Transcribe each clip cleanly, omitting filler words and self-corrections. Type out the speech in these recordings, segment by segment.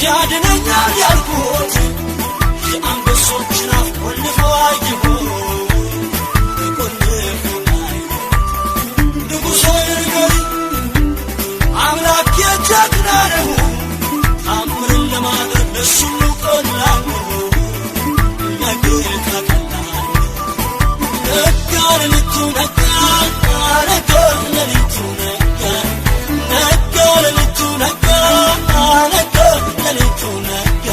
ያድነኛል ያልኩት የአንበሶችን አፍ ቆልፎ አየሁ ንጉሥ ሆይ ንገሪኝ አምላክ የጀግና ነው ታምርን ለማድረግ ለእሱ ቀላል ነው ለጌታ ቀላል ነጋ ሌሊቱ ነጋ ነጋ ሌሊቱ ነጋ ነጋ ሌሊቱ ነጋ ነጋ ሌሊቱ ነጋ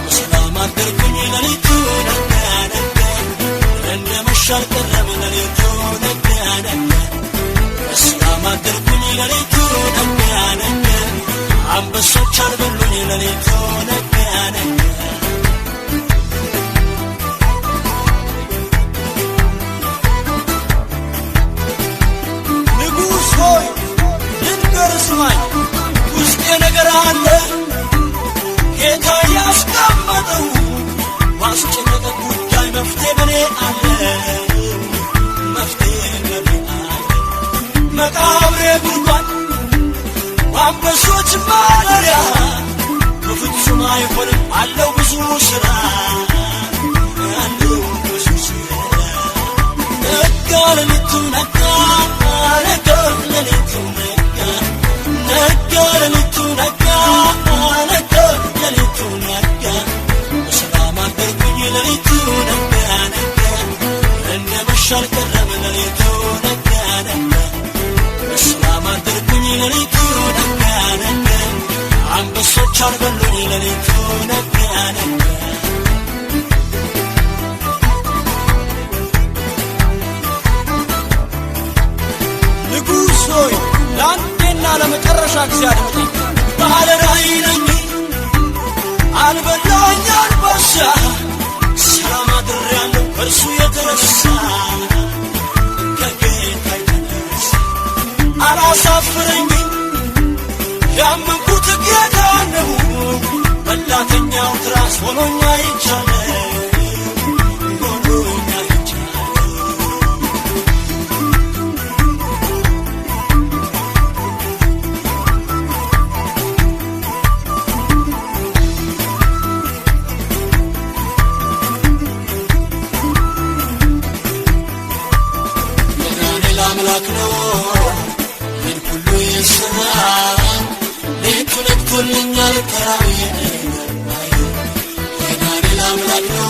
በሰላም አደርኩኝ ሌሊቱ ነጋ ነጋ እንደመሸ አልቀረም ሌሊቱ ነጋ ነጋ በሰላም አደርኩኝ ሌሊቱ ነጋ ነጋ አንበሶች አልበሉኝ ሌሊቱ ነጋ ነጋ ንጉሥ ሆይ ልንገር ስማኝ ውስጤ ነገር አለ ጌታ ያስቀመጠው ባስጨነቀ ጉዳይ መፍትሄ በኔ አለ መፍትሄ በኔ አለ መቃብሬ ጉድጓድ አንበሶች ማደሪያ በፍጹም አይሆንም አለው ብዙ ሥራ አለው ብዙ ሥራ ነጋ ሌሊቱ ነጋ ነጋ ሌሊቱ ነጋ ነጋ ሌሊቱ ነጋ ነጋ ሌሊቱ ነጋ በሰላም አደርኩኝ ሌሊቱ ነጋ ነጋ እንደመሸ አልቀረም ሌሊቱ ነጋ ነጋ በሰላም አደርኩኝ ሌሊቱ ነጋ ነጋ አንበሶች አልበሉኝ ሌሊቱ ነጋ ነጋ ንጉሥ ሆይ ለአንዴና ለመጨረሻ ጊዜ አድምጠኝ ባለ ራእይ ነኝ አልበላኝ አንበሳ ሰላም አድሬያለሁ ከእርሱ የተነሳ ከጌታ የተነሳ አላሳፍረኝም ያመንኩት ጌታ ነው በላተኛው ትራስ ሆኖኛ ይቻለ ሆኖኛ ይቻለ የዳንኤል አምላክ ነው ምን ሁሉ የሠራ ሌቱ ነግቶልኛል ከራእዬ የዳንኤል አምላክ ነው